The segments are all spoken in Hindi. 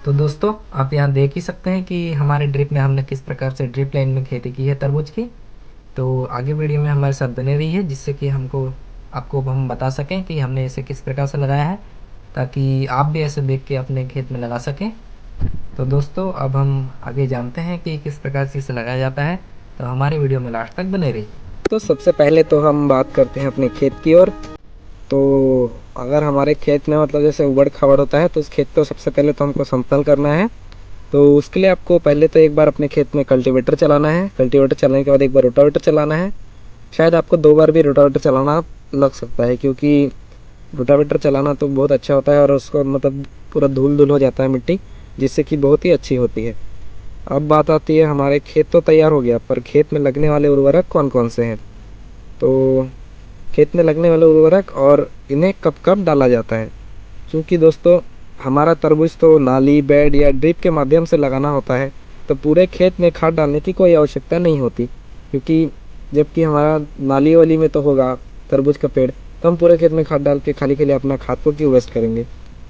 तो दोस्तों, आप यहाँ देख ही सकते हैं कि हमारे ड्रिप में हमने किस प्रकार से ड्रिप लाइन में खेती की है तरबूज की। तो आगे वीडियो में हमारे साथ बने रही है, जिससे कि आपको हम बता सकें कि हमने इसे किस प्रकार से लगाया है, ताकि आप भी ऐसे देख के अपने खेत में लगा सकें। तो दोस्तों, अब हम आगे जानते हैं कि किस प्रकार से इसे लगाया जाता है। तो हमारे वीडियो में लास्ट तक बने रहिए। तो सबसे पहले तो हम बात करते हैं अपने खेत की ओर। तो अगर हमारे खेत में मतलब जैसे उबड़ खाबड़ होता है तो उस खेत को सबसे पहले तो हमको समतल करना है। तो उसके लिए आपको पहले तो एक बार अपने खेत में कल्टीवेटर चलाना है। कल्टीवेटर चलाने के बाद एक बार रोटावेटर चलाना है। शायद आपको 2 बार भी रोटावेटर चलाना लग सकता है, क्योंकि रोटावेटर चलाना तो बहुत अच्छा होता है और उसको मतलब पूरा धूल धूल हो जाता है मिट्टी, जिससे कि बहुत ही अच्छी होती है। अब बात आती है, हमारे खेत तो तैयार हो गया, पर खेत में लगने वाले उर्वरक कौन कौन से हैं। तो खेत में लगने वाले उर्वरक और इन्हें कब कब डाला जाता है, क्योंकि दोस्तों हमारा तरबूज तो नाली, बेड या ड्रिप के माध्यम से लगाना होता है। तो पूरे खेत में खाद डालने की कोई आवश्यकता नहीं होती, क्योंकि जबकि हमारा नाली वाली में तो होगा तरबूज का पेड़, तो हम पूरे खेत में खाद डाल के खाली खाली अपना खाद को क्यों वेस्ट करेंगे।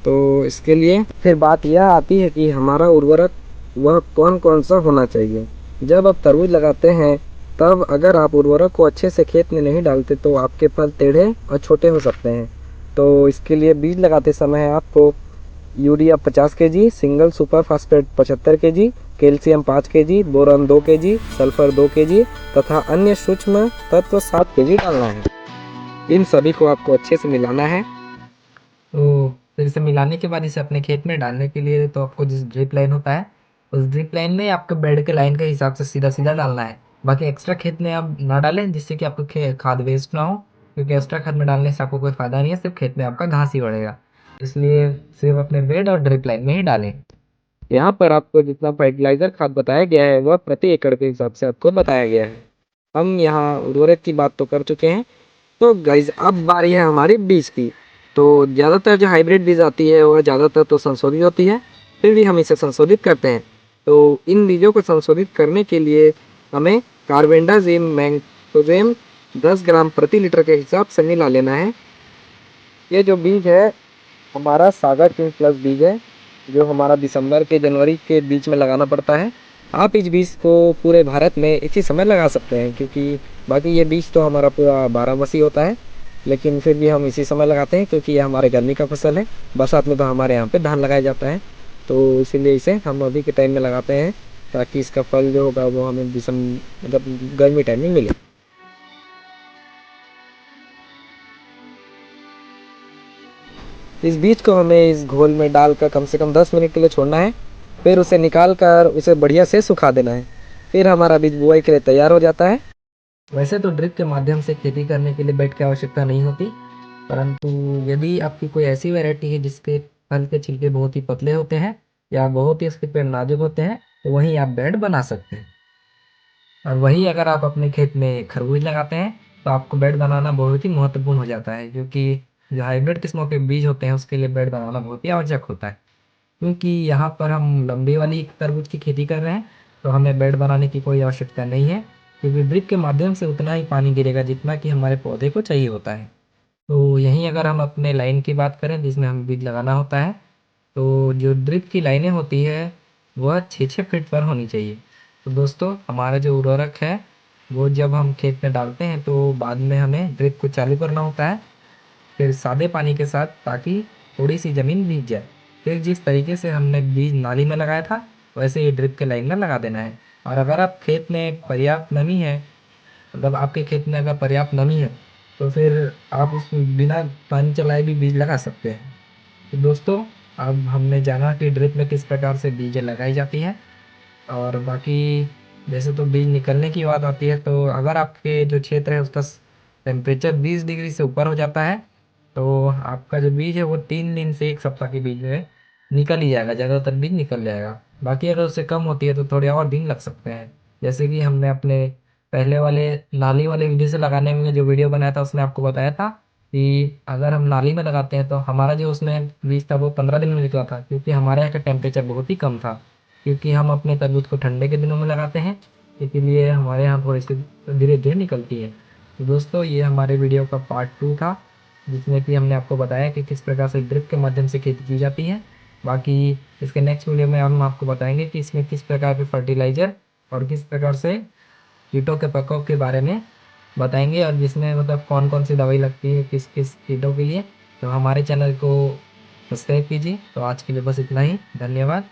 तो इसके लिए फिर बात यह आती है कि हमारा उर्वरक वह कौन कौन सा होना चाहिए। जब आप तरबूज लगाते हैं तब अगर आप उर्वरक को अच्छे से खेत में नहीं डालते तो आपके फल टेढ़े और छोटे हो सकते हैं। तो इसके लिए बीज लगाते समय आपको urea 50 kg, single super phosphate 75 kg, calcium 5 kg, boron 2 kg, sulphur 2 kg तथा अन्य सूक्ष्म तत्व 7 kg डालना है। इन सभी को आपको अच्छे से मिलाना है। तो फिर इसे मिलाने के बाद इसे अपने खेत में डालने के लिए तो आपको जिस ड्रिप लाइन होता है, उस ड्रिप लाइन में आपके बेड के लाइन के हिसाब से सीधा सीधा डालना है। बाकी एक्स्ट्रा खेत में आप ना डालें, जिससे कि आपको खाद वेस्ट ना हो, क्योंकि एक्स्ट्रा खाद में डालने से आपको कोई फायदा नहीं है, सिर्फ खेत में आपका घास ही बढ़ेगा। इसलिए सिर्फ अपने बेड और ड्रिप लाइन में ही डालें। यहाँ पर आपको जितना फर्टिलाइजर खाद बताया गया है वह प्रति एकड़ के हिसाब से आपको बताया गया है। हम यहाँ उर्वरक की बात तो कर चुके हैं। तो गाइज अब बारी है हमारी बीज की। तो ज़्यादातर जो हाइब्रिड बीज आती है वह ज़्यादातर तो संशोधित होती है, फिर भी हम इसे संशोधित करते हैं। तो इन बीजों को संशोधित करने के लिए हमें कार्बेंडाजिम मैंकोजेब 10 ग्राम प्रति लीटर के हिसाब से मिला लेना है। ये जो बीज है हमारा सागर किंग प्लस बीज है, जो हमारा दिसंबर के जनवरी के बीच में लगाना पड़ता है। आप इस बीज को पूरे भारत में इसी समय लगा सकते हैं, क्योंकि बाकी ये बीज तो हमारा पूरा 12 मासी होता है, लेकिन फिर भी हम इसी समय लगाते हैं क्योंकि ये हमारे गर्मी का फसल है। बरसात में तो हमारे यहाँ पे धान लगाया जाता है, तो इसीलिए इसे हम अभी के टाइम में लगाते हैं, ताकि इसका फल जो होगा वो हमें दिसंबर मतलब गर्मी टाइम में मिले। इस बीज को हमें इस घोल में डालकर कम से कम 10 मिनट के लिए छोड़ना है। फिर उसे निकाल कर उसे बढ़िया से सुखा देना है। फिर हमारा बीज बुआई के लिए तैयार हो जाता है। वैसे तो ड्रिप के माध्यम से खेती करने के लिए बेड की आवश्यकता नहीं होती, परंतु यदि आपकी कोई ऐसी वैरायटी है जिसके फल के छिलके बहुत ही पतले होते हैं या बहुत ही इसके पेड़ नाजुक होते हैं, तो वहीं आप बेड बना सकते हैं। और वहीं अगर आप अपने खेत में खरबूज लगाते हैं, तो आपको बेड बनाना बहुत ही महत्वपूर्ण हो जाता है, क्योंकि जो हाइब्रिड किस्मों के बीज होते हैं उसके लिए बेड बनाना बहुत ही आवश्यक होता है। क्योंकि यहाँ पर हम लंबी वाली तरबूज की खेती कर रहे हैं, तो हमें बेड बनाने की कोई आवश्यकता नहीं है, क्योंकि ड्रिप के माध्यम से उतना ही पानी गिरेगा जितना कि हमारे पौधे को चाहिए होता है। तो यहीं अगर हम अपने लाइन की बात करें जिसमें हमें बीज लगाना होता है, तो जो ड्रिप की लाइनें होती है वह 6-6 फीट पर होनी चाहिए। तो दोस्तों, हमारा जो उर्वरक है वो जब हम खेत में डालते हैं तो बाद में हमें ड्रिप को चालू करना होता है, फिर सादे पानी के साथ, ताकि थोड़ी सी ज़मीन भीग जाए। फिर जिस तरीके से हमने बीज नाली में लगाया था वैसे ही ड्रिप के लाइन में लगा देना है। और अगर आप खेत में पर्याप्त नमी है, मतलब आपके खेत में अगर पर्याप्त नमी है, तो फिर आप उस बिना पानी चलाए भी बीज लगा सकते हैं। तो दोस्तों, अब हमने जाना कि ड्रिप में किस प्रकार से बीजें लगाई जाती है। और बाकी जैसे तो बीज निकलने की बात आती है, तो अगर आपके जो क्षेत्र है उसका टेम्परेचर 20 डिग्री से ऊपर हो जाता है, तो आपका जो बीज है वो 3 दिन से 1 सप्ताह के बीज में निकल ही जाएगा, ज़्यादातर बीज निकल जाएगा। बाकी अगर उससे कम होती है तो थोड़े और दिन लग सकते हैं। जैसे कि हमने अपने पहले वाले नाली वाले विधि से लगाने में जो वीडियो बनाया था उसमें आपको बताया था कि अगर हम नाली में लगाते हैं तो हमारा जो उसमें बीज था वो 15 दिन में निकला था, क्योंकि हमारे यहाँ का टेम्परेचर बहुत ही कम था। क्योंकि हम अपने तरबूज को ठंडे के दिनों में लगाते हैं, इसीलिए हमारे यहाँ थोड़ी सी धीरे धीरे निकलती है। तो दोस्तों, ये हमारे वीडियो का पार्ट 2 था, जिसमें कि हमने आपको बताया कि किस प्रकार से ड्रिप के माध्यम से खेती की जाती है। बाकी इसके नेक्स्ट वीडियो में हम आपको बताएंगे कि इसमें किस प्रकार के फर्टिलाइज़र और किस प्रकार से कीटों के प्रकोप के बारे में बताएंगे, और जिसमें मतलब कौन कौन सी दवाई लगती है किस किस कीटों के लिए। तो हमारे चैनल को सब्सक्राइब कीजिए। तो आज के लिए बस इतना ही, धन्यवाद।